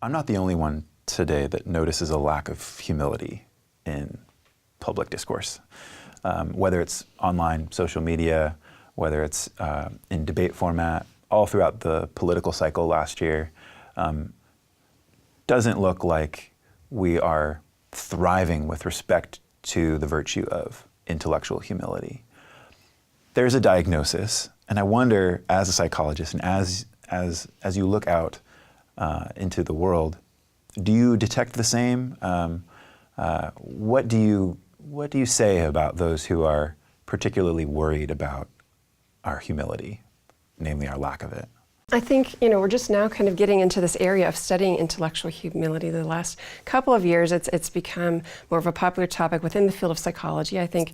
I'm not the only one today that notices a lack of humility in public discourse. Whether it's online, social media, whether it's in debate format, all throughout the political cycle last year, doesn't look like we are thriving with respect to the virtue of intellectual humility. There's a diagnosis, and I wonder, as a psychologist and as you look out into the world, do you detect the same? What do you say about those who are particularly worried about our humility, namely our lack of it? I think, we're just now kind of getting into this area of studying intellectual humility. The last couple of years, it's become more of a popular topic within the field of psychology. I think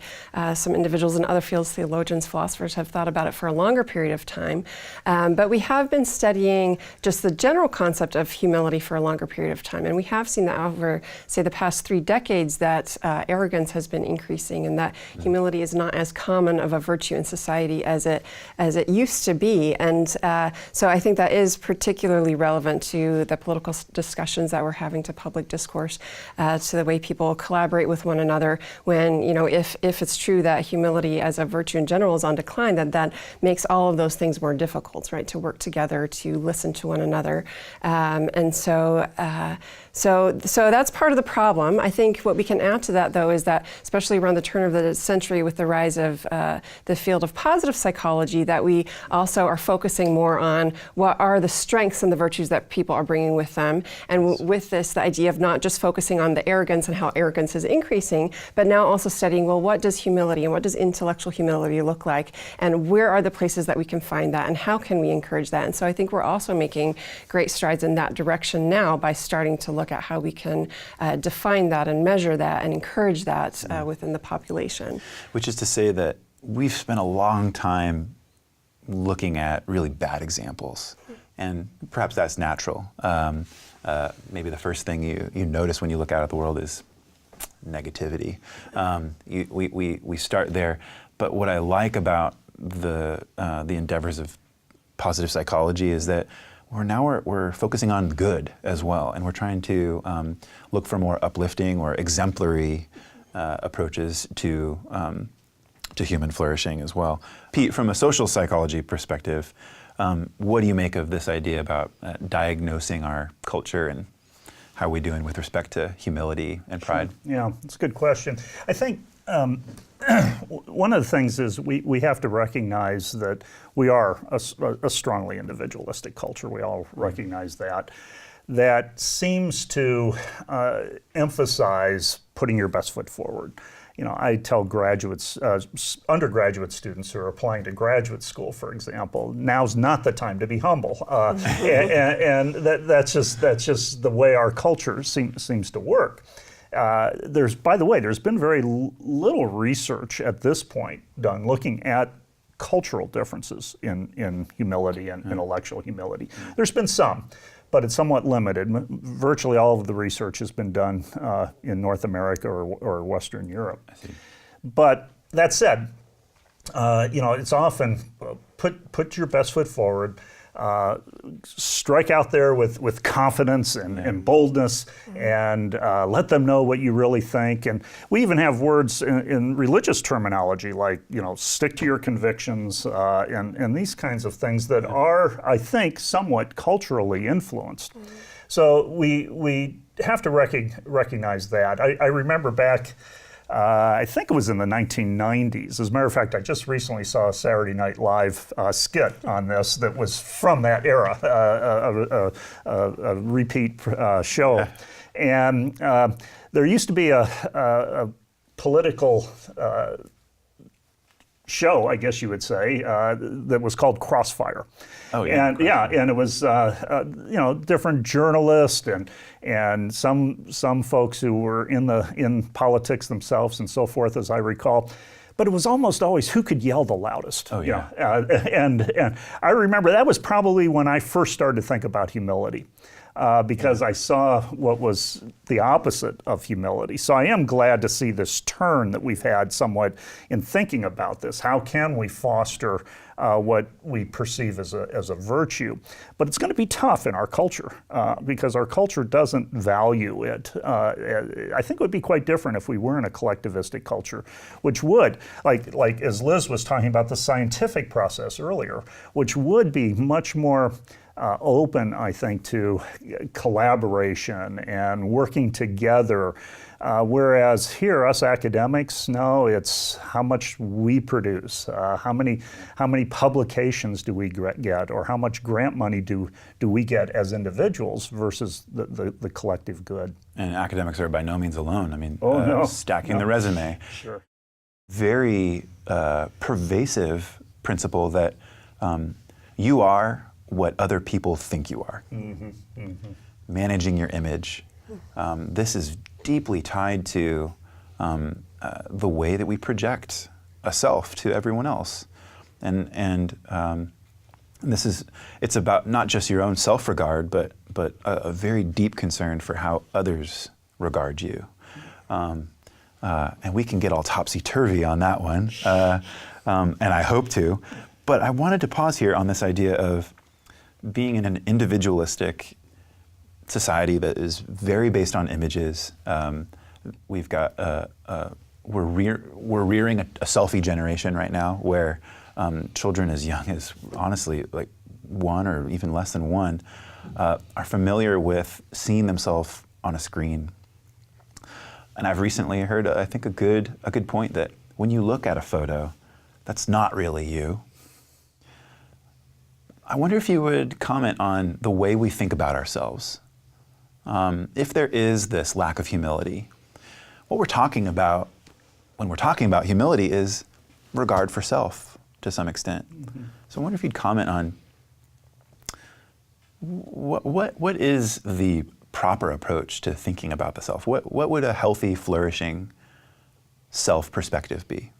some individuals in other fields, theologians, philosophers, have thought about it for a longer period of time. But we have been studying just the general concept of humility for a longer period of time. And we have seen that over, say, the past 3 decades, that arrogance has been increasing, and that humility is not as common of a virtue in society as it used to be. And so I think that is particularly relevant to the political discussions that we're having, to public discourse, to the way people collaborate with one another. When, if it's true that humility as a virtue in general is on decline, that makes all of those things more difficult, right? To work together, to listen to one another. And so that's part of the problem. I think what we can add to that, though, is that, especially around the turn of the century with the rise of the field of positive psychology, that we also are focusing more on what are the strengths and the virtues that people are bringing with them. And with this, the idea of not just focusing on the arrogance and how arrogance is increasing, but now also studying, well, what does humility and what does intellectual humility look like? And where are the places that we can find that? And how can we encourage that? And so I think we're also making great strides in that direction now by starting to look at how we can define that and measure that and encourage that within the population. Which is to say that we've spent a long time looking at really bad examples, and perhaps that's natural. Maybe the first thing you notice when you look out at the world is negativity. We start there, but what I like about the endeavors of positive psychology is that we're focusing on good as well, and we're trying to look for more uplifting or exemplary approaches to human flourishing as well. Pete, from a social psychology perspective, what do you make of this idea about diagnosing our culture, and how are we doing with respect to humility and pride? Yeah, it's a good question. I think one of the things is we have to recognize that we are a strongly individualistic culture. We all recognize that. That seems to emphasize putting your best foot forward. I tell graduates, undergraduate students who are applying to graduate school, for example, now's not the time to be humble, and that's just the way our culture seems to work. By the way, there's been very little research at this point done looking at cultural differences in humility and intellectual humility. There's been some, but it's somewhat limited. Virtually all of the research has been done in North America or Western Europe. I see. But that said, it's often put your best foot forward, strike out there with confidence and boldness, and let them know what you really think. And we even have words in religious terminology like, stick to your convictions, and these kinds of things that are, I think, somewhat culturally influenced. So we have to recognize that. I remember back, I think it was in the 1990s. As a matter of fact, I just recently saw a Saturday Night Live skit on this that was from that era, a repeat show. And there used to be a political show, I guess you would say, that was called Crossfire. Oh yeah. And it was different journalists and some folks who were in politics themselves and so forth, as I recall. But it was almost always who could yell the loudest. Oh yeah. And I remember that was probably when I first started to think about humility. because I saw what was the opposite of humility. So I am glad to see this turn that we've had somewhat in thinking about this. How can we foster what we perceive as a virtue? But it's going to be tough in our culture because our culture doesn't value it. I think it would be quite different if we were in a collectivistic culture, which would, like as Liz was talking about the scientific process earlier, which would be much more open, I think, to collaboration and working together. Whereas here, us academics, no, it's how much we produce, how many publications do we get, or how much grant money do we get as individuals versus the collective good. And academics are by no means alone. I mean, stacking No. the resume. Sure. Very pervasive principle that you are what other people think you are. Managing your image. This is deeply tied to the way that we project a self to everyone else. And it's about not just your own self-regard, but a very deep concern for how others regard you. And we can get all topsy-turvy on that one, and I hope to. But I wanted to pause here on this idea of being in an individualistic society that is very based on images. We've got we're rearing a selfie generation right now, where children as young as honestly like 1 or even less than 1 are familiar with seeing themselves on a screen. And I've recently heard, I think, a good point that when you look at a photo, that's not really you. I wonder if you would comment on the way we think about ourselves. If there is this lack of humility, what we're talking about when we're talking about humility is regard for self to some extent. So I wonder if you'd comment on what is the proper approach to thinking about the self? What would a healthy, flourishing self perspective be?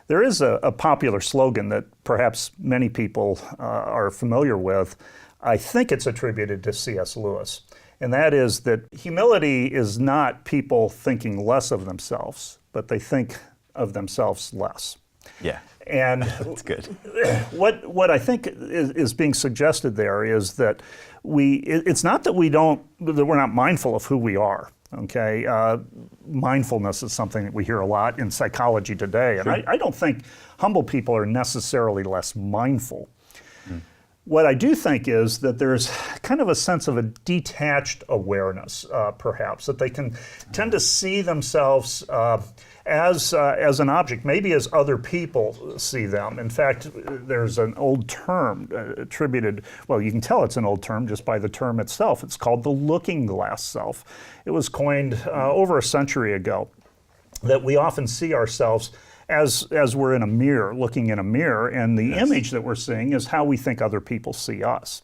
There is a popular slogan that perhaps many people are familiar with. I think it's attributed to C.S. Lewis. And that is that humility is not people thinking less of themselves, but they think of themselves less. Yeah. And that's good. What I think is being suggested there is that it's not that we're not mindful of who we are. Okay, mindfulness is something that we hear a lot in psychology today, and I don't think humble people are necessarily less mindful. What I do think is that there's kind of a sense of a detached awareness, perhaps, that they can tend to see themselves as an object, maybe as other people see them. In fact, there's an old term attributed, well, you can tell it's an old term just by the term itself. It's called the looking glass self. It was coined over a century ago, that we often see ourselves as we're in a mirror, looking in a mirror, and the image that we're seeing is how we think other people see us.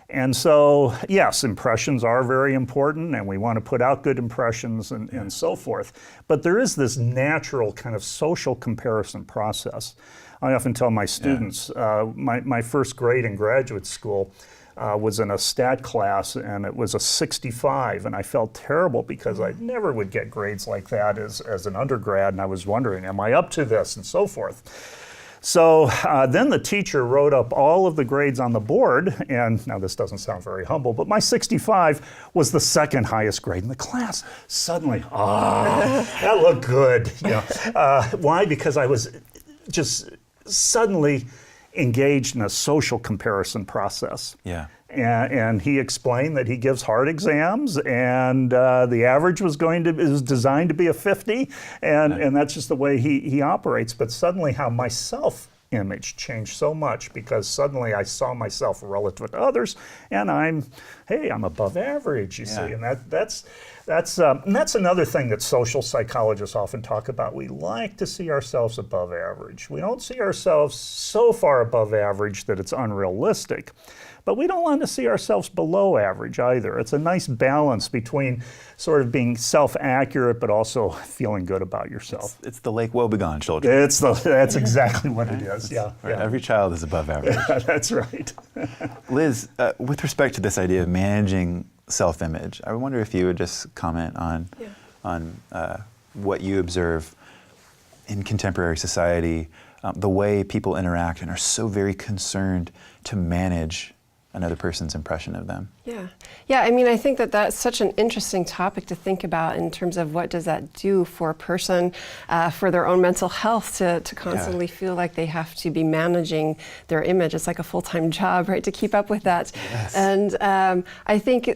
And so, yes, impressions are very important, and we want to put out good impressions and so forth. But there is this natural kind of social comparison process. I often tell my students, my first grade in graduate school was in a stat class, and it was a 65, and I felt terrible because I never would get grades like that as an undergrad, and I was wondering, am I up to this, and so forth. So then the teacher wrote up all of the grades on the board, and now this doesn't sound very humble, but my 65 was the second highest grade in the class. Suddenly, that looked good. You know. Why? Because I was just suddenly engaged in a social comparison process. Yeah. And he explained that he gives hard exams, and the average is designed to be a 50, and that's just the way he operates. But suddenly, how my self-image changed so much, because suddenly I saw myself relative to others, and I'm above average. You see, and that's another thing that social psychologists often talk about. We like to see ourselves above average. We don't see ourselves so far above average that it's unrealistic. but we don't want to see ourselves below average either. It's a nice balance between sort of being self-accurate, but also feeling good about yourself. It's the Lake Wobegon children. That's exactly what it is, yeah. Right. Every child is above average. That's right. Liz, with respect to this idea of managing self-image, I wonder if you would just comment on what you observe in contemporary society, the way people interact and are so very concerned to manage another person's impression of them. Yeah, I mean, I think that that's such an interesting topic to think about in terms of what does that do for a person, for their own mental health, to constantly feel like they have to be managing their image. It's like a full-time job, right, to keep up with that. Yes. And I think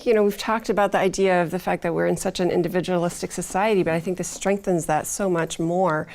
we've talked about the idea of the fact that we're in such an individualistic society, but I think this strengthens that so much more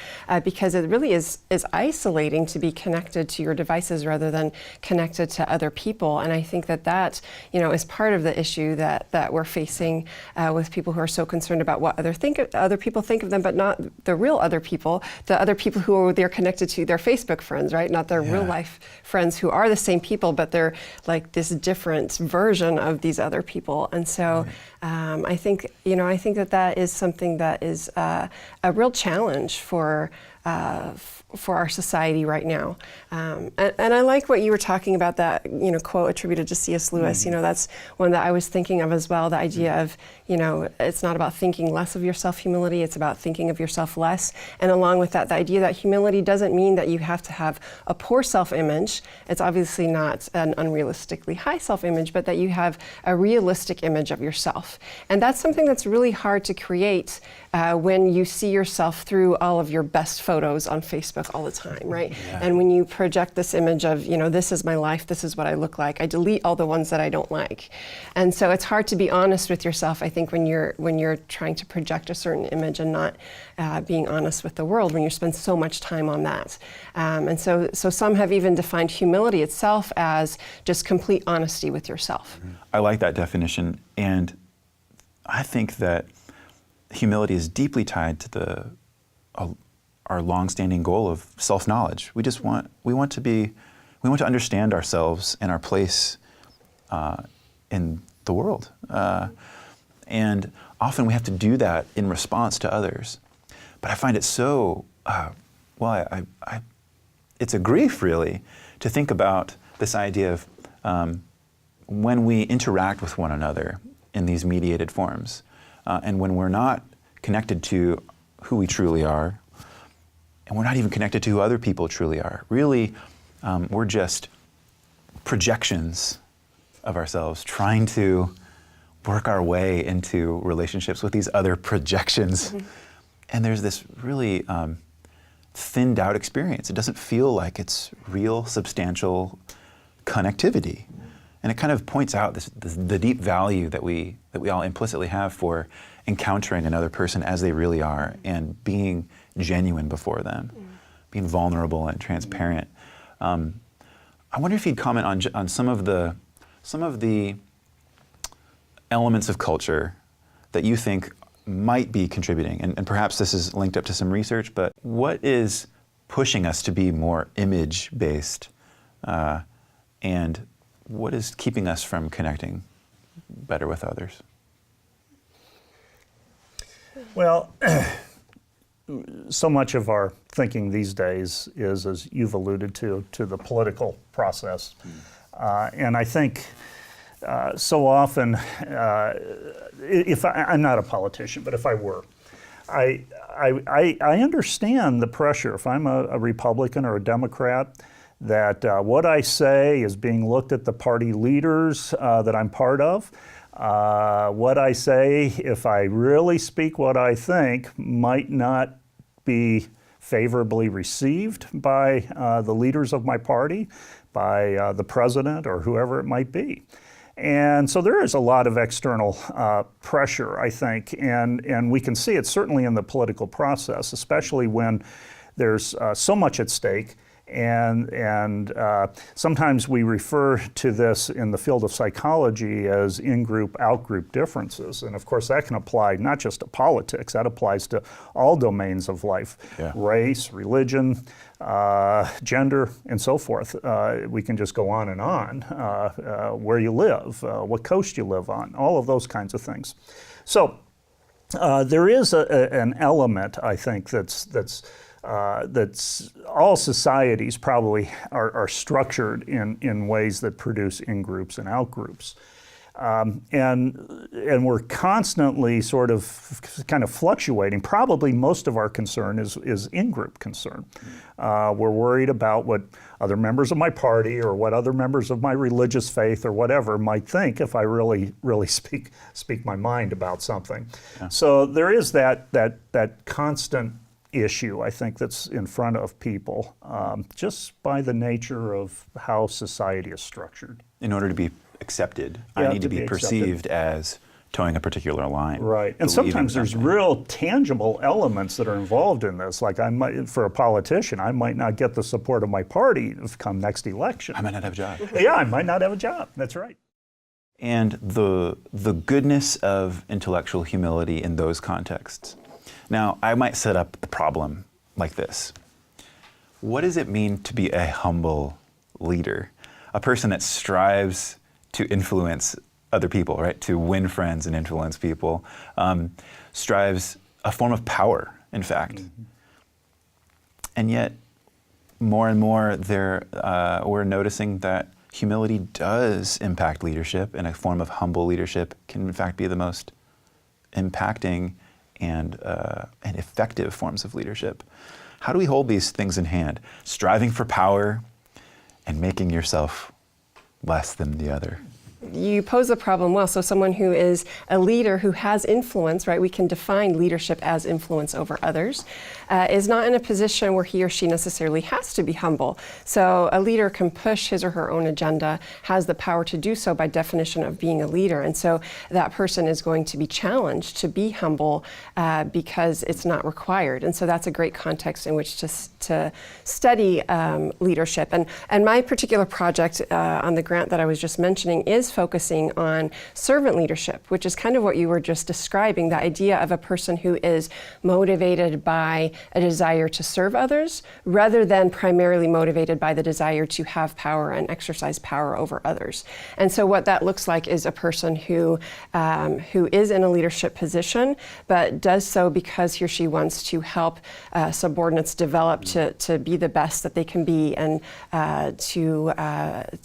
because it really is isolating to be connected to your devices rather than connected to other people. And I think that is part of the issue that we're facing with people who are so concerned about what other people think of them, but not the real other people, the other people who they're connected to, their Facebook friends, right? Not their real life friends who are the same people, but they're like this different version of these other people. And so I think that is something that is a real challenge for our society right now. And I like what you were talking about, that quote attributed to C.S. Lewis. That's one that I was thinking of as well, the idea of, it's not about thinking less of yourself, humility, it's about thinking of yourself less. And along with that, the idea that humility doesn't mean that you have to have a poor self-image. It's obviously not an unrealistically high self-image, but that you have a realistic image of yourself. And that's something that's really hard to create when you see yourself through all of your best photos on Facebook all the time, right? Yeah. And when you project this image of, this is my life, this is what I look like, I delete all the ones that I don't like. And so it's hard to be honest with yourself, I think, when you're trying to project a certain image and not being honest with the world, when you spend so much time on that. And so some have even defined humility itself as just complete honesty with yourself. I like that definition, and I think that humility is deeply tied to our long-standing goal of self-knowledge. We want to understand ourselves and our place in the world, and often we have to do that in response to others. But I find it so it's a grief, really, to think about this idea of when we interact with one another in these mediated forms, and when we're not connected to who we truly are, and we're not even connected to who other people truly are. Really, we're just projections of ourselves, trying to work our way into relationships with these other projections. Mm-hmm. And there's this really thinned out experience. It doesn't feel like it's real, substantial connectivity. And it kind of points out the deep value that we all implicitly have for encountering another person as they really are and being genuine before them, being vulnerable and transparent. I wonder if you'd comment on some of the elements of culture that you think might be contributing, and perhaps this is linked up to some research, but what is pushing us to be more image-based, and what is keeping us from connecting better with others? Well, so much of our thinking these days is, as you've alluded to the political process. And I think so often, I'm not a politician, but if I were, I understand the pressure. If I'm a Republican or a Democrat, that what I say is being looked at the party leaders that I'm part of. What I say, if I really speak what I think, might not be favorably received by the leaders of my party, by the president or whoever it might be. And so there is a lot of external pressure, I think, and we can see it certainly in the political process, especially when there's so much at stake And sometimes we refer to this in the field of psychology as in-group, out-group differences. And of course that can apply not just to politics, that applies to all domains of life, race, religion, gender, and so forth. We can just go on and on. Where you live, what coast you live on, all of those kinds of things. So there is an element, I think, that's all societies probably are structured in ways that produce in-groups and out-groups. And we're constantly sort of kind of fluctuating. Probably most of our concern is in-group concern. We're worried about what other members of my party or what other members of my religious faith or whatever might think if I really speak my mind about something. Yeah. So there is that constant issue, I think, that's in front of people, just by the nature of how society is structured. In order to be accepted, I need to be perceived as towing a particular line. Right, and sometimes there's real tangible elements that are involved in this. Like for a politician, I might not get the support of my party come next election. I might not have a job. Yeah, I might not have a job, that's right. And the goodness of intellectual humility in those contexts. Now, I might set up the problem like this. What does it mean to be a humble leader? A person that strives to influence other people, right? To win friends and influence people, strives a form of power, in fact. Mm-hmm. And yet, more and more, we're noticing that humility does impact leadership, and a form of humble leadership can, in fact, be the most impacting and effective forms of leadership. How do we hold these things in hand? Striving for power and making yourself less than the other. You pose the problem well. So someone who is a leader who has influence, right, we can define leadership as influence over others, is not in a position where he or she necessarily has to be humble. So a leader can push his or her own agenda, has the power to do so by definition of being a leader. And so that person is going to be challenged to be humble because it's not required. And so that's a great context in which to study leadership. And my particular project on the grant that I was just mentioning is focusing on servant leadership, which is kind of what you were just describing, the idea of a person who is motivated by a desire to serve others rather than primarily motivated by the desire to have power and exercise power over others. And so what that looks like is a person who is in a leadership position, but does so because he or she wants to help subordinates develop to be the best that they can be, and to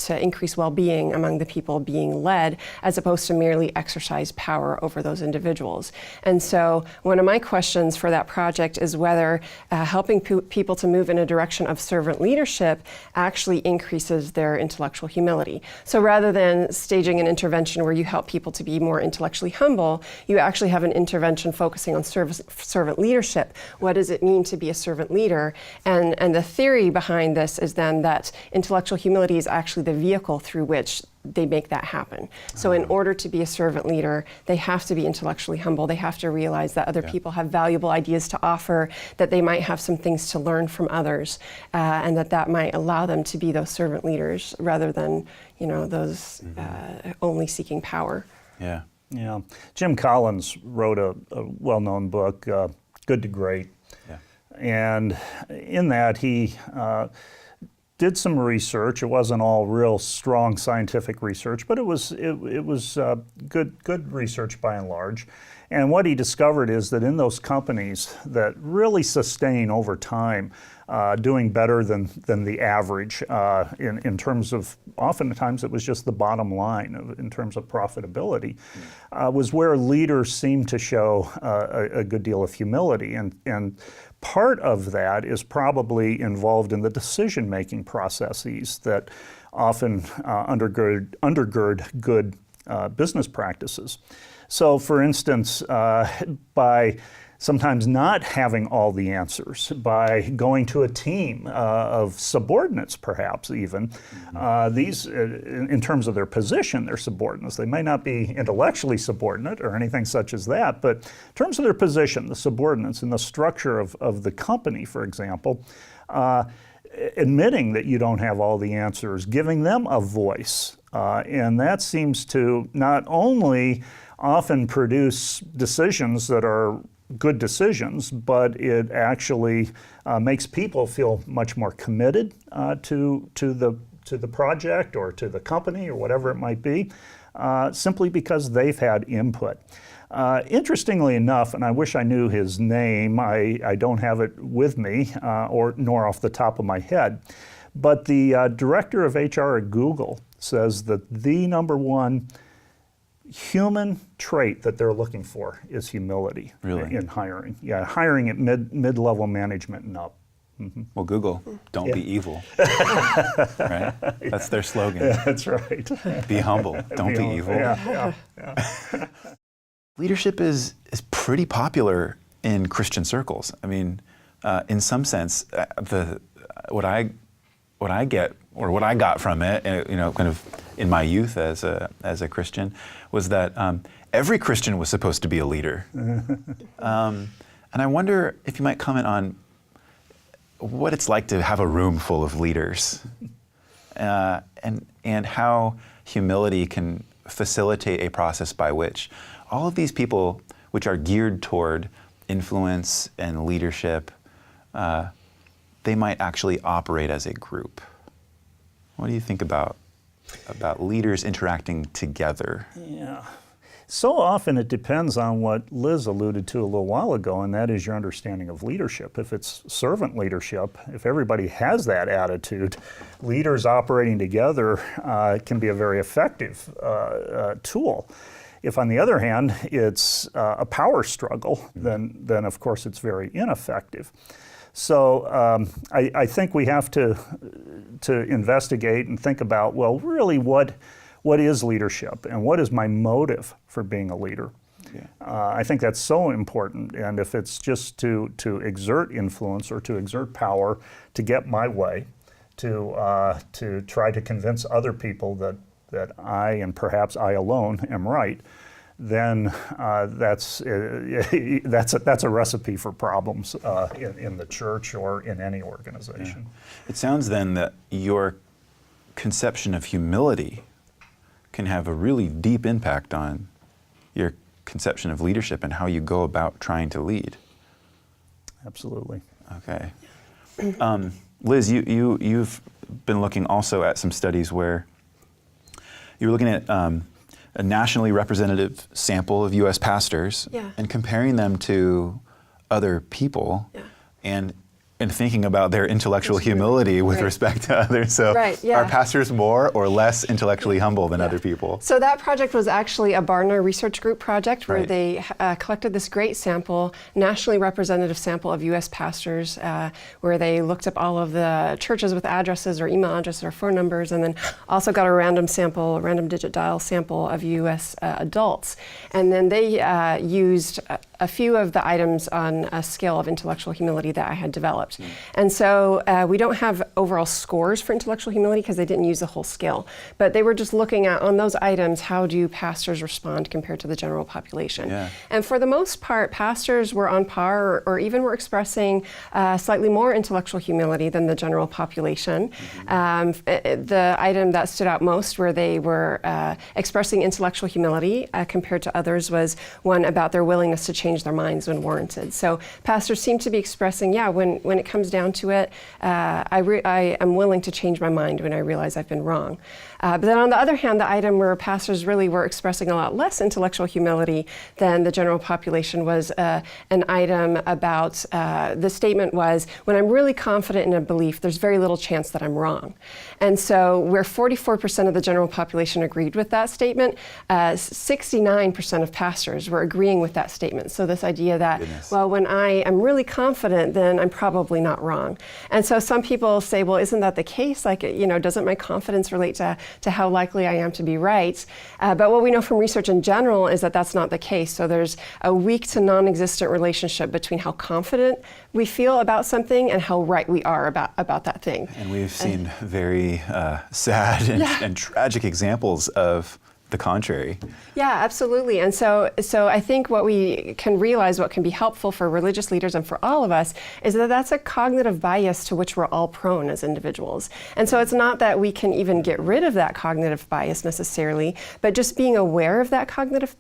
increase well-being among the people being led, as opposed to merely exercise power over those individuals. And so one of my questions for that project is whether helping people to move in a direction of servant leadership actually increases their intellectual humility. So rather than staging an intervention where you help people to be more intellectually humble, you actually have an intervention focusing on servant leadership. What does it mean to be a servant leader? And the theory behind this is then that intellectual humility is actually the vehicle through which they make that happen. So in order to be a servant leader, they have to be intellectually humble. They have to realize that other people have valuable ideas to offer, that they might have some things to learn from others, and that might allow them to be those servant leaders rather than, those only seeking power. Yeah. Yeah. Jim Collins wrote a well-known book, Good to Great. Yeah. And in that he did some research. It wasn't all real strong scientific research, but it was good research by and large. And what he discovered is that in those companies that really sustain over time, doing better than the average in terms of, oftentimes it was just the bottom line in terms of profitability, was where leaders seemed to show a good deal of humility. And part of that is probably involved in the decision-making processes that often undergird good business practices. So, for instance, by sometimes not having all the answers, by going to a team of subordinates, perhaps even, these, in terms of their position, they're subordinates. They may not be intellectually subordinate or anything such as that, but in terms of their position, the subordinates, and the structure of the company, for example, admitting that you don't have all the answers, giving them a voice. And that seems to not only often produce decisions that are good decisions, but it actually makes people feel much more committed to the project or to the company or whatever it might be, simply because they've had input. Interestingly enough, and I wish I knew his name, I don't have it with me, nor off the top of my head, but the director of HR at Google says that the number one human trait that they're looking for is humility. Really? In hiring. Yeah, hiring at mid-level management and up. Mm-hmm. Well, Google, don't be evil. Right? That's their slogan. Yeah, that's right. Be humble, don't be evil. Yeah. Leadership is pretty popular in Christian circles. I mean, in some sense, what I get, or what I got from it, kind of in my youth as a Christian, was that every Christian was supposed to be a leader. And I wonder if you might comment on what it's like to have a room full of leaders, and how humility can facilitate a process by which all of these people, which are geared toward influence and leadership, they might actually operate as a group. What do you think about leaders interacting together? Yeah. So often it depends on what Liz alluded to a little while ago, and that is your understanding of leadership. If it's servant leadership, if everybody has that attitude, leaders operating together can be a very effective tool. If, on the other hand, it's a power struggle, then of course it's very ineffective. So I think we have to investigate and think about, well, really what is leadership and what is my motive for being a leader? Yeah. I think that's so important, and if it's just to exert influence or to exert power to get my way, to try to convince other people that I, and perhaps I alone, am right, then that's a recipe for problems in the church or in any organization. Yeah. It sounds then that your conception of humility can have a really deep impact on your conception of leadership and how you go about trying to lead. Absolutely. Okay. Liz, you've been looking also at some studies where you were looking at a nationally representative sample of U.S. pastors and comparing them to other people and thinking about their intellectual humility with respect to others. So are pastors more or less intellectually humble than other people? So that project was actually a Barna Research Group project where they collected this great sample, nationally representative sample of U.S. pastors, where they looked up all of the churches with addresses or email addresses or phone numbers, and then also got a random digit dial sample of U.S. Adults. And then they used a few of the items on a scale of intellectual humility that I had developed. And so we don't have overall scores for intellectual humility because they didn't use the whole scale. But they were just looking at, on those items, how do pastors respond compared to the general population? And for the most part, pastors were on par or even were expressing slightly more intellectual humility than the general population. The item that stood out most where they were expressing intellectual humility compared to others was one about their willingness to change their minds when warranted. So pastors seem to be expressing, when it comes down to it, I am willing to change my mind when I realize I've been wrong. But then on the other hand, the item where pastors really were expressing a lot less intellectual humility than the general population was an item about, the statement was, when I'm really confident in a belief, there's very little chance that I'm wrong. And so where 44% of the general population agreed with that statement, 69% of pastors were agreeing with that statement. So this idea that, well, when I am really confident, then I'm probably not wrong. And so some people say, well, isn't that the case? Like, doesn't my confidence relate to how likely I am to be right? But what we know from research in general is that that's not the case. So there's a weak to non-existent relationship between how confident we feel about something and how right we are about that thing. And we've seen very sad and tragic examples of the contrary. Yeah, absolutely. And so I think what we can realize, what can be helpful for religious leaders and for all of us, is that that's a cognitive bias to which we're all prone as individuals. And so it's not that we can even get rid of that cognitive bias necessarily, but just being aware of that cognitive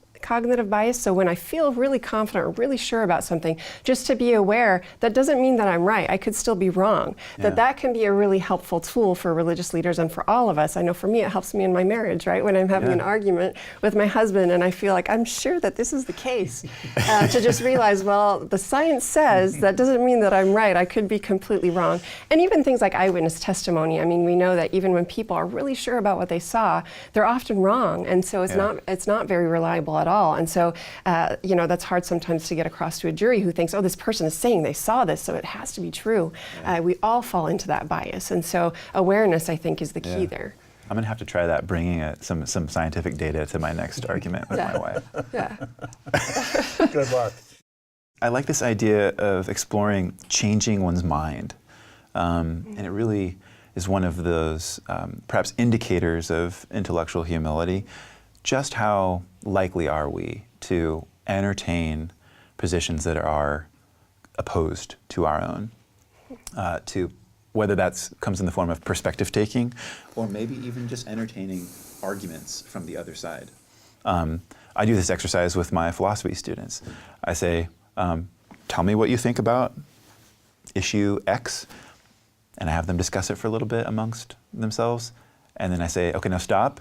bias. So when I feel really confident or really sure about something, just to be aware that doesn't mean that I'm right. I could still be wrong. Yeah. That can be a really helpful tool for religious leaders and for all of us. I know for me, it helps me in my marriage, right? When I'm having an argument with my husband and I feel like I'm sure that this is the case, to just realize, well, the science says that doesn't mean that I'm right. I could be completely wrong. And even things like eyewitness testimony. I mean, we know that even when people are really sure about what they saw, they're often wrong. And so it's not very reliable at all. And so, that's hard sometimes to get across to a jury who thinks, oh, this person is saying they saw this, so it has to be true. We all fall into that bias. And so awareness, I think, is the key there. I'm going to have to try that, bringing some scientific data to my next argument with my wife. Yeah. Good luck. I like this idea of exploring changing one's mind. And it really is one of those perhaps indicators of intellectual humility. Just how likely are we to entertain positions that are opposed to our own, to whether that comes in the form of perspective taking, or maybe even just entertaining arguments from the other side. I do this exercise with my philosophy students. I say, tell me what you think about issue X, and I have them discuss it for a little bit amongst themselves, and then I say, okay, now stop.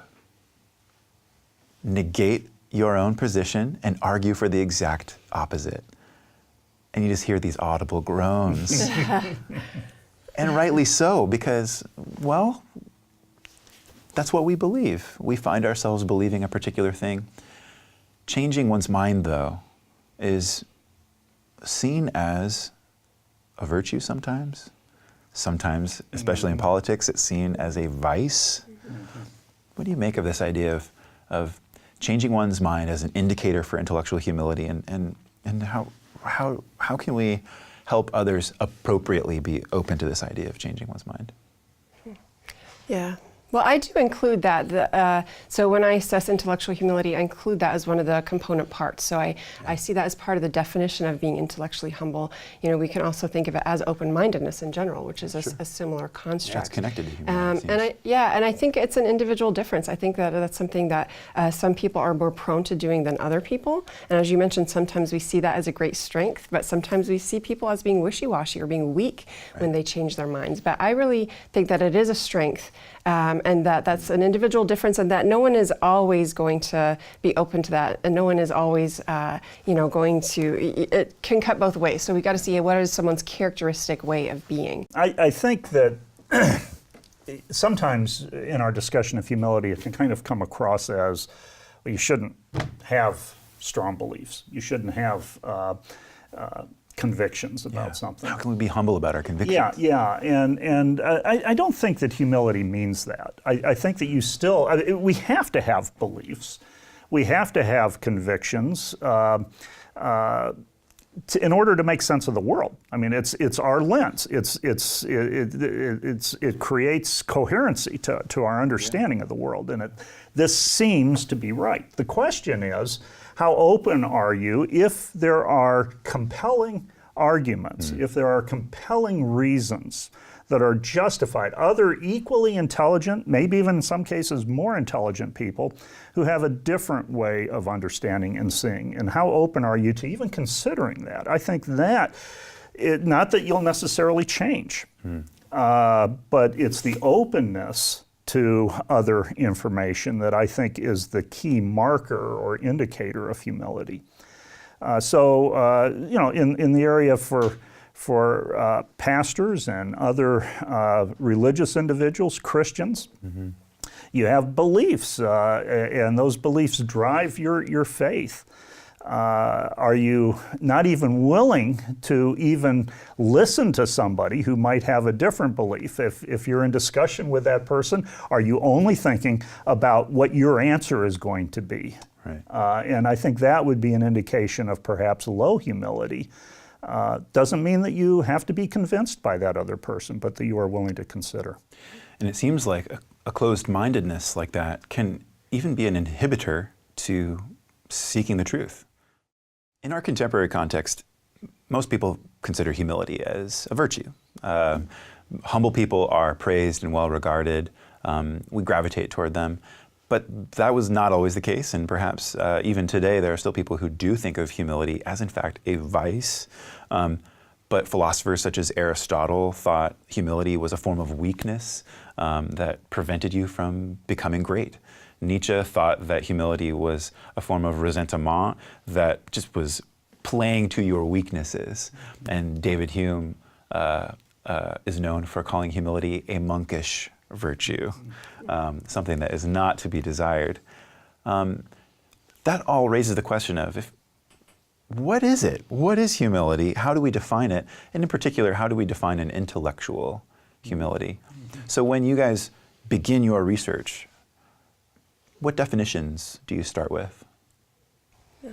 Negate your own position and argue for the exact opposite. And you just hear these audible groans. And rightly so, because, well, that's what we believe. We find ourselves believing a particular thing. Changing one's mind, though, is seen as a virtue sometimes. Sometimes, especially in politics, it's seen as a vice. What do you make of this idea of changing one's mind as an indicator for intellectual humility, and how can we help others appropriately be open to this idea of changing one's mind? Yeah. Well, I do include that. So when I assess intellectual humility, I include that as one of the component parts. So I see that as part of the definition of being intellectually humble. We can also think of it as open-mindedness in general, which is a similar construct. Yeah, it's connected to humility. And I think it's an individual difference. I think that that's something that some people are more prone to doing than other people. And as you mentioned, sometimes we see that as a great strength, but sometimes we see people as being wishy-washy or being weak when they change their minds. But I really think that it is a strength. And that's an individual difference, and that no one is always going to be open to that, and no one is always, going to. It can cut both ways. So we got to see what is someone's characteristic way of being. I think that sometimes in our discussion of humility, it can kind of come across as, well, you shouldn't have strong beliefs. You shouldn't have convictions about something. How can we be humble about our convictions? Yeah, and I don't think that humility means that. I think that you still, we have to have beliefs. We have to have convictions in order to make sense of the world. I mean, it's our lens. It creates coherency to our understanding of the world, and this seems to be right. The question is, how open are you if there are compelling arguments, if there are compelling reasons that are justified, other equally intelligent, maybe even in some cases more intelligent people who have a different way of understanding and seeing? And how open are you to even considering that? I think that, not that you'll necessarily change, but it's the openness to other information that I think is the key marker or indicator of humility. In the area for pastors and other religious individuals, Christians, you have beliefs, and those beliefs drive your faith. Are you not even willing to even listen to somebody who might have a different belief? If you're in discussion with that person, are you only thinking about what your answer is going to be? Right. And I think that would be an indication of perhaps low humility. Doesn't mean that you have to be convinced by that other person, but that you are willing to consider. And it seems like a closed-mindedness like that can even be an inhibitor to seeking the truth. In our contemporary context, most people consider humility as a virtue. Humble people are praised and well regarded. We gravitate toward them. But that was not always the case, and perhaps even today there are still people who do think of humility as in fact a vice. But philosophers such as Aristotle thought humility was a form of weakness that prevented you from becoming great. Nietzsche thought that humility was a form of resentment that just was playing to your weaknesses. And David Hume is known for calling humility a monkish virtue, something that is not to be desired. That all raises the question of what is it? What is humility? How do we define it? And in particular, how do we define an intellectual humility? So when you guys begin your research, what definitions do you start with? Yeah.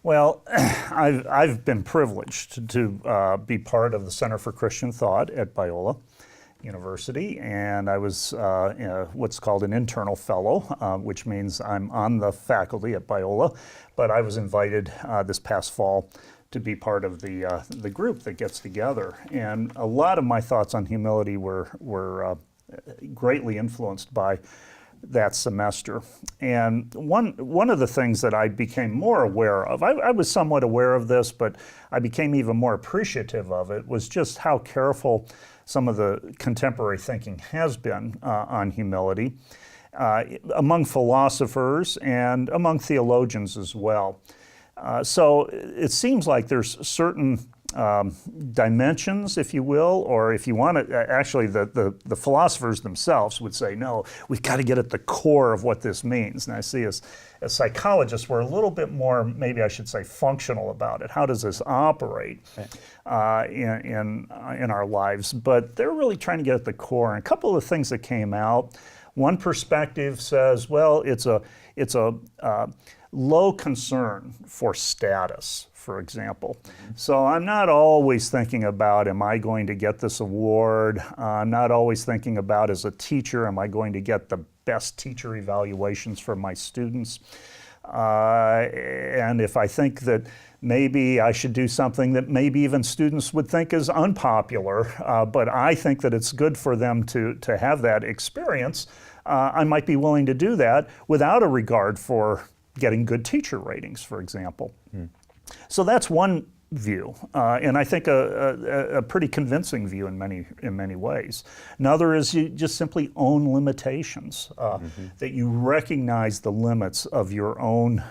Well, I've been privileged to be part of the Center for Christian Thought at Biola University, and I was what's called an internal fellow, which means I'm on the faculty at Biola, but I was invited this past fall to be part of the group that gets together. And a lot of my thoughts on humility were greatly influenced by that semester. And one of the things that I became more aware of, I was somewhat aware of this, but I became even more appreciative of it, was just how careful some of the contemporary thinking has been on humility among philosophers and among theologians as well. So it seems like there's certain dimensions, if you will, or if you want to, actually the philosophers themselves would say, no, we've got to get at the core of what this means. And I see as psychologists, we're a little bit more, maybe I should say, functional about it. How does this operate in our lives? But they're really trying to get at the core. And a couple of things that came out. One perspective says, well, it's a low concern for status, for example. So I'm not always thinking about, am I going to get this award? I'm not always thinking about, as a teacher, am I going to get the best teacher evaluations for my students? And if I think that maybe I should do something that maybe even students would think is unpopular, but I think that it's good for them to have that experience, I might be willing to do that without a regard for getting good teacher ratings, for example. So that's one view, and I think a pretty convincing view in many ways. Another is you just simply own limitations, that you recognize the limits of your own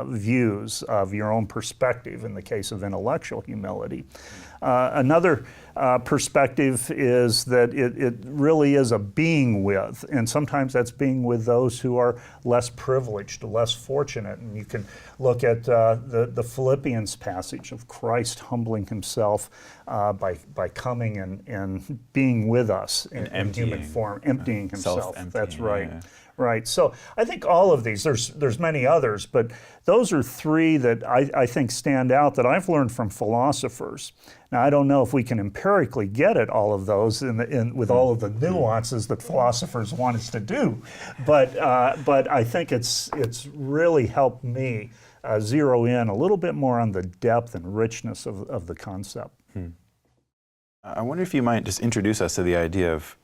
views, of your own perspective in the case of intellectual humility. Another perspective is that it really is a being with, and sometimes that's being with those who are less privileged, less fortunate. And you can look at the Philippians passage of Christ humbling himself by coming and being with us in human form, emptying himself. That's right. Yeah. Right. So I think all of these, there's many others, but those are three that I think stand out that I've learned from philosophers. Now, I don't know if we can empirically get at all of those with all of the nuances that philosophers want us to do, but I think it's really helped me zero in a little bit more on the depth and richness of the concept. I wonder if you might just introduce us to the idea of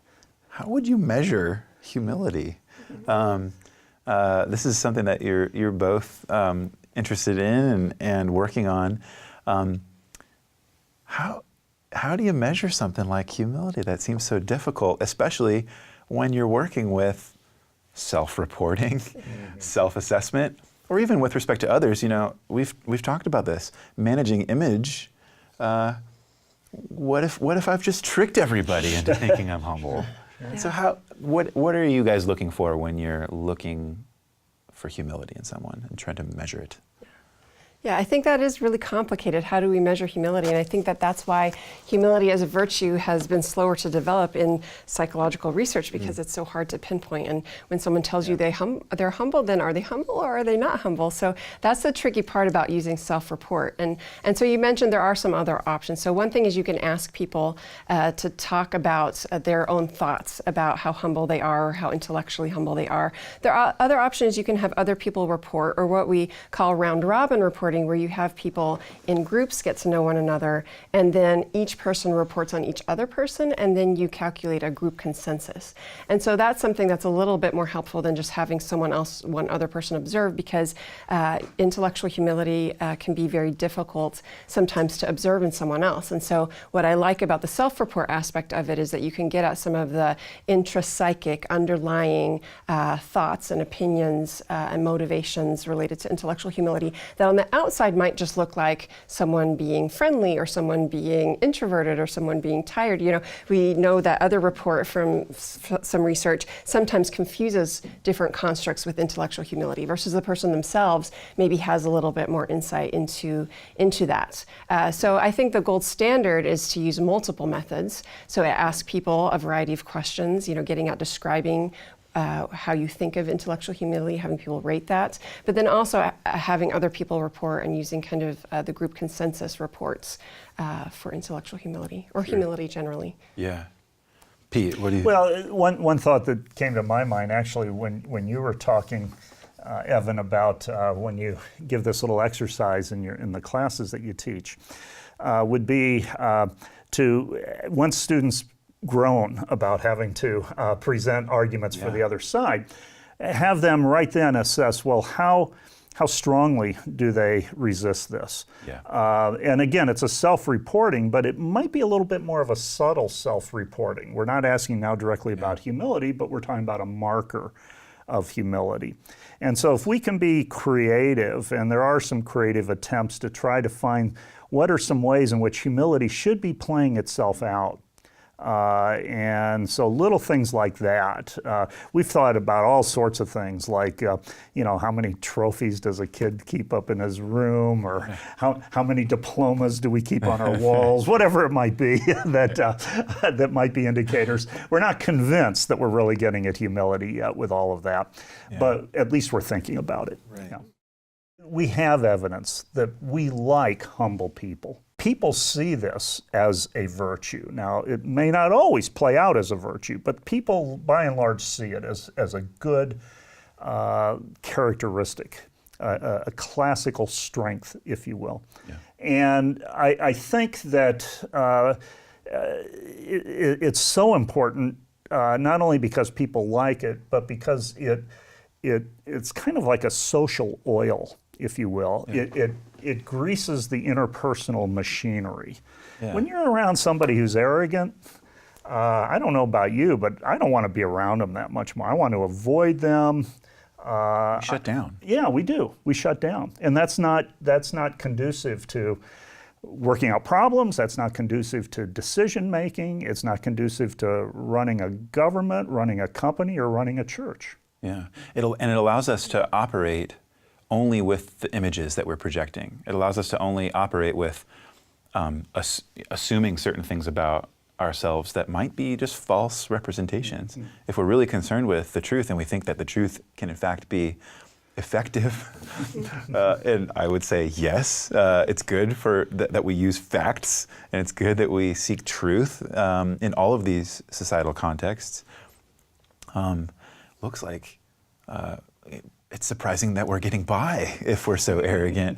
how would you measure humility? This is something that you're both interested in and working on. How do you measure something like humility that seems so difficult, especially when you're working with self-reporting, self-assessment, or even with respect to others? You know, we've talked about this, managing image. What if I've just tricked everybody into thinking I'm humble? Yeah. So what are you guys looking for when you're looking for humility in someone and trying to measure it? Yeah, I think that is really complicated. How do we measure humility? And I think that that's why humility as a virtue has been slower to develop in psychological research, because it's so hard to pinpoint. And when someone tells you they're humble, then are they humble or are they not humble? So that's the tricky part about using self-report. And so you mentioned there are some other options. So one thing is you can ask people to talk about their own thoughts about how humble they are or how intellectually humble they are. There are other options. You can have other people report, or what we call round robin reporting, where you have people in groups get to know one another, and then each person reports on each other person, and then you calculate a group consensus. And so that's something that's a little bit more helpful than just having one other person observe, because intellectual humility can be very difficult sometimes to observe in someone else. And so what I like about the self-report aspect of it is that you can get at some of the intrapsychic underlying thoughts and opinions and motivations related to intellectual humility that on the outside might just look like someone being friendly or someone being introverted or someone being tired. You know, we know that other report from some research sometimes confuses different constructs with intellectual humility versus the person themselves maybe has a little bit more insight into that. So I think the gold standard is to use multiple methods. So I ask people a variety of questions, you know, getting at describing how you think of intellectual humility, having people rate that, but then also having other people report and using kind of the group consensus reports for intellectual humility, or humility generally. Yeah. Pete, what do you... Well, one thought that came to my mind actually when you were talking, Evan, about when you give this little exercise in the classes that you teach, would be to, once students groan about having to present arguments for the other side, have them right then assess, well, how strongly do they resist this? Yeah. And again, it's a self-reporting, but it might be a little bit more of a subtle self-reporting. We're not asking now directly about humility, but we're talking about a marker of humility. And so if we can be creative, and there are some creative attempts to try to find what are some ways in which humility should be playing itself out. And so little things like that. We've thought about all sorts of things like, you know, how many trophies does a kid keep up in his room, or how many diplomas do we keep on our walls, whatever it might be that might be indicators. We're not convinced that we're really getting at humility yet with all of that, but at least we're thinking about it. Right. Yeah. We have evidence that we like humble people. People see this as a virtue. Now, it may not always play out as a virtue, but people, by and large, see it as a good characteristic, a classical strength, if you will. Yeah. And I think that it's so important, not only because people like it, but because it's kind of like a social oil, if you will. Yeah. It greases the interpersonal machinery. Yeah. When you're around somebody who's arrogant, I don't know about you, but I don't want to be around them that much more. I want to avoid them. Shut down. Yeah, we do. We shut down. And that's not conducive to working out problems. That's not conducive to decision making. It's not conducive to running a government, running a company, or running a church. Yeah, it allows us to operate only with the images that we're projecting. It allows us to only operate with assuming certain things about ourselves that might be just false representations. Mm-hmm. If we're really concerned with the truth and we think that the truth can in fact be effective, and I would say yes, it's good for that we use facts, and it's good that we seek truth in all of these societal contexts. Looks like it's surprising that we're getting by if we're so arrogant.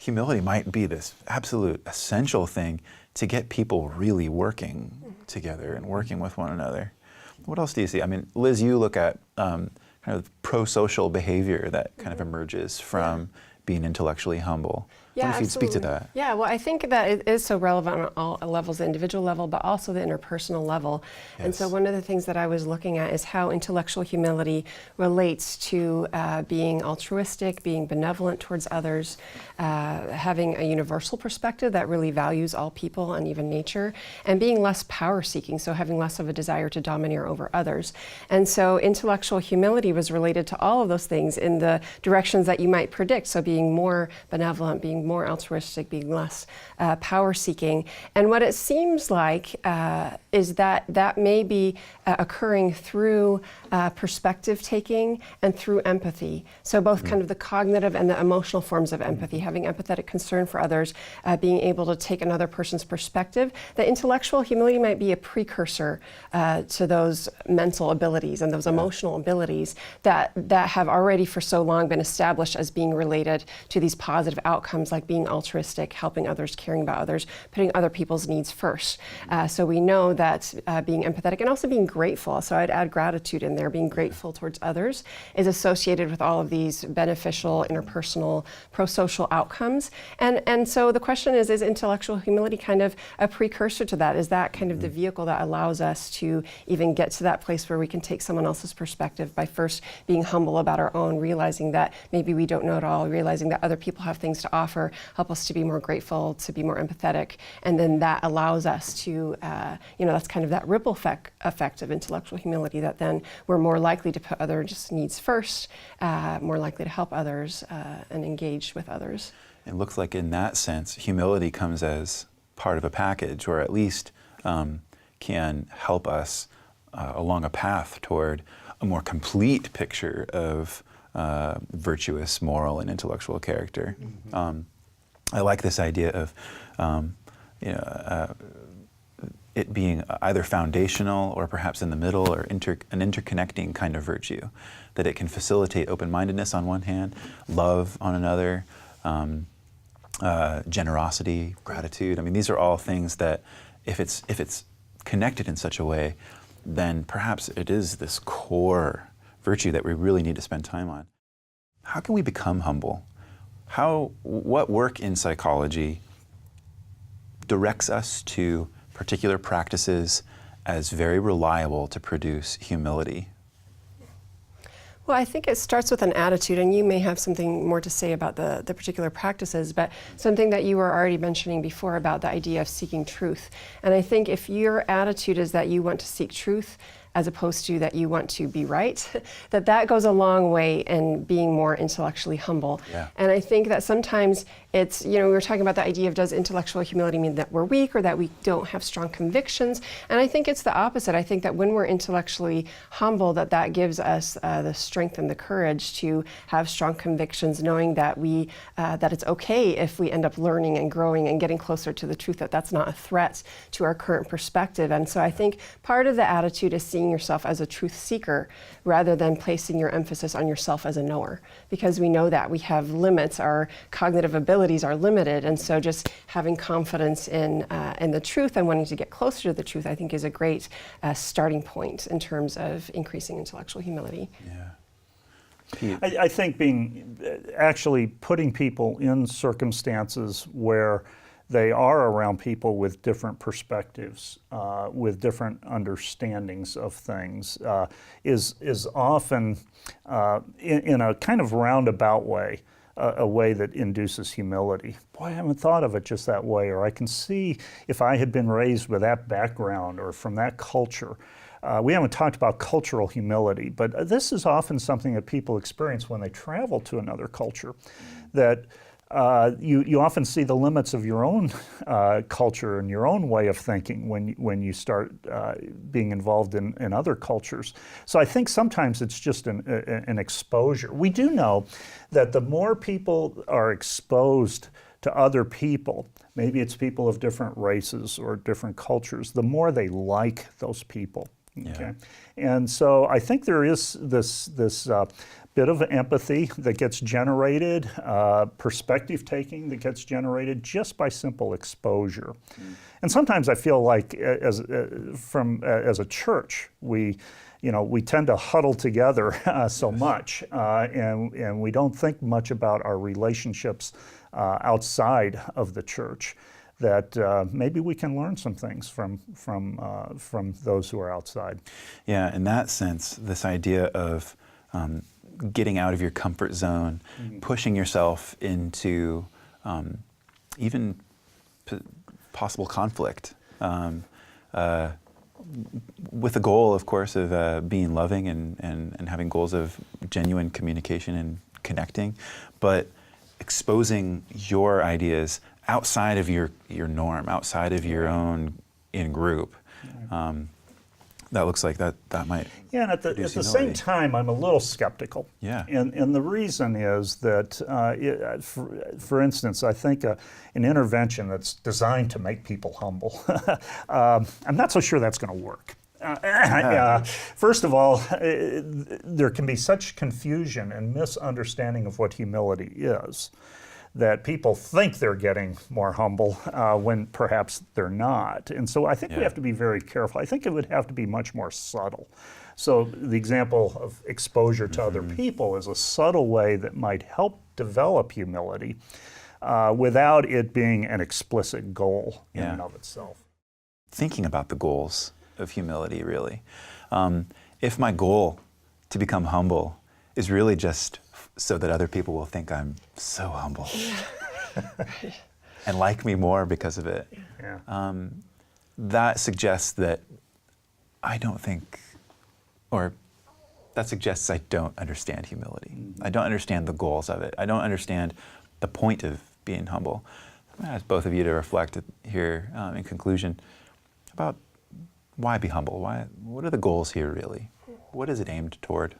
Humility might be this absolute essential thing to get people really working together and working with one another. What else do you see? I mean, Liz, you look at kind of pro-social behavior that kind of emerges from being intellectually humble. Yeah, what if you'd speak to that? Yeah, well, I think that it is so relevant on all levels, the individual level, but also the interpersonal level. Yes. And so one of the things that I was looking at is how intellectual humility relates to being altruistic, being benevolent towards others, having a universal perspective that really values all people and even nature, and being less power-seeking, so having less of a desire to domineer over others. And so intellectual humility was related to all of those things in the directions that you might predict. So being more benevolent, being more altruistic, being less power-seeking. And what it seems like is that that may be occurring through perspective-taking and through empathy. So both kind of the cognitive and the emotional forms of empathy, having empathetic concern for others, being able to take another person's perspective. The intellectual humility might be a precursor to those mental abilities and those emotional abilities that have already for so long been established as being related to these positive outcomes, like being altruistic, helping others, caring about others, putting other people's needs first. So we know that being empathetic and also being grateful, so I'd add gratitude in there, being grateful towards others, is associated with all of these beneficial, interpersonal, pro-social outcomes. And so the question is intellectual humility kind of a precursor to that? Is that kind of the vehicle that allows us to even get to that place where we can take someone else's perspective by first being humble about our own, realizing that maybe we don't know it all, realizing that other people have things to offer, help us to be more grateful, to be more empathetic, and then that allows us to, that's kind of that ripple effect of intellectual humility, that then we're more likely to put other just needs first, more likely to help others and engage with others. It looks like in that sense, humility comes as part of a package, or at least can help us along a path toward a more complete picture of virtuous, moral, and intellectual character. I like this idea of it being either foundational or perhaps in the middle, or an interconnecting kind of virtue, that it can facilitate open-mindedness on one hand, love on another, generosity, gratitude. I mean, these are all things that if it's connected in such a way, then perhaps it is this core virtue that we really need to spend time on. How can we become humble? What work in psychology directs us to particular practices as very reliable to produce humility? Well, I think it starts with an attitude, and you may have something more to say about the particular practices, but something that you were already mentioning before about the idea of seeking truth. And I think if your attitude is that you want to seek truth, as opposed to that you want to be right, that goes a long way in being more intellectually humble. Yeah. And I think that sometimes it's, we were talking about the idea of, does intellectual humility mean that we're weak or that we don't have strong convictions? And I think it's the opposite. I think that when we're intellectually humble, that gives us the strength and the courage to have strong convictions, knowing that that it's okay if we end up learning and growing and getting closer to the truth, that's not a threat to our current perspective. And so I think part of the attitude is seeing yourself as a truth seeker rather than placing your emphasis on yourself as a knower, because we know that we have limits, our cognitive abilities are limited, and so just having confidence in the truth and wanting to get closer to the truth, I think, is a great starting point in terms of increasing intellectual humility. Yeah. I think actually putting people in circumstances where they are around people with different perspectives, with different understandings of things, is often, in a kind of roundabout way, a way that induces humility. Boy, I haven't thought of it just that way, or I can see if I had been raised with that background or from that culture. We haven't talked about cultural humility, but this is often something that people experience when they travel to another culture, that you often see the limits of your own culture and your own way of thinking when you start being involved in other cultures. So I think sometimes it's just an exposure. We do know that the more people are exposed to other people, maybe it's people of different races or different cultures, the more they like those people. Okay, yeah. And so I think there is this bit of empathy that gets generated, perspective taking that gets generated just by simple exposure. And sometimes I feel like as a church, we tend to huddle together so much, and we don't think much about our relationships outside of the church. That maybe we can learn some things from those who are outside. Yeah, in that sense, this idea of getting out of your comfort zone, pushing yourself into even possible conflict, with the goal, of course, of being loving and having goals of genuine communication and connecting, but exposing your ideas outside of your norm, outside of your own in-group. That looks like that might. Yeah, and at the produce same humility. time, I'm a little skeptical. Yeah. And the reason is that, for instance, I think an intervention that's designed to make people humble, I'm not so sure that's going to work. First of all, there can be such confusion and misunderstanding of what humility is that people think they're getting more humble when perhaps they're not. And so I think we have to be very careful. I think it would have to be much more subtle. So the example of exposure to other people is a subtle way that might help develop humility without it being an explicit goal in and of itself. Thinking about the goals of humility, really. If my goal to become humble is really just so that other people will think I'm so humble and like me more because of it, that suggests that I don't think, or that suggests I don't understand humility. I don't understand the goals of it. I don't understand the point of being humble. I'm going to ask both of you to reflect here in conclusion about why be humble? What are the goals here really? What is it aimed toward?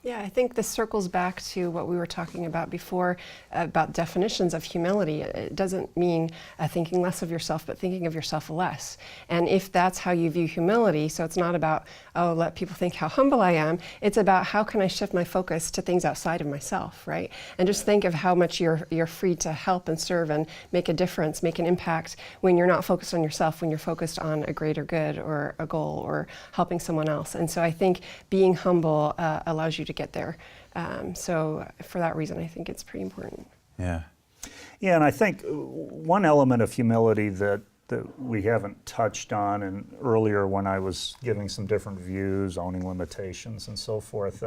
Yeah, I think this circles back to what we were talking about before about definitions of humility. It doesn't mean thinking less of yourself, but thinking of yourself less. And if that's how you view humility, so it's not about, oh, let people think how humble I am, it's about how can I shift my focus to things outside of myself, right? And just think of how much you're free to help and serve and make a difference, make an impact when you're not focused on yourself, when you're focused on a greater good or a goal or helping someone else. And so I think being humble allows you to get there. So for that reason, I think it's pretty important. Yeah. Yeah, and I think one element of humility that we haven't touched on, and earlier when I was giving some different views, owning limitations and so forth,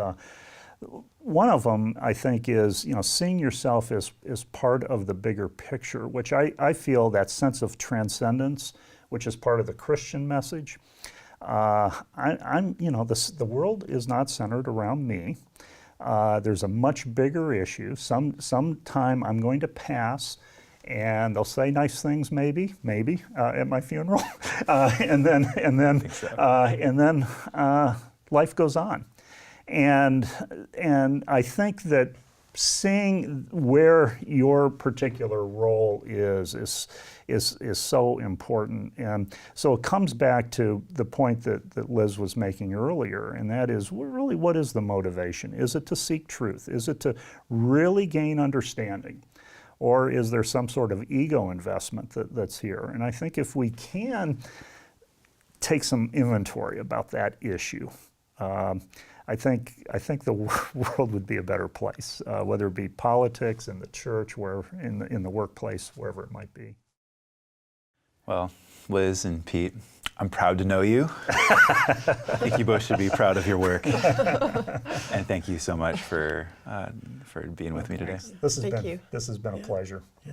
one of them I think is, seeing yourself as part of the bigger picture, which I feel that sense of transcendence, which is part of the Christian message. The world is not centered around me. There's a much bigger issue. Sometime I'm going to pass, and they'll say nice things, maybe at my funeral, and then life goes on. And I think that seeing where your particular role is so important. And so it comes back to the point that Liz was making earlier, and that is, really, what is the motivation? Is it to seek truth? Is it to really gain understanding? Or is there some sort of ego investment that's here? And I think if we can take some inventory about that issue, I think the world would be a better place, whether it be politics, in the church, in the workplace, wherever it might be. Well, Liz and Pete, I'm proud to know you. I think you both should be proud of your work. And thank you so much for being with me today. This has Thank been you. a pleasure. Yeah.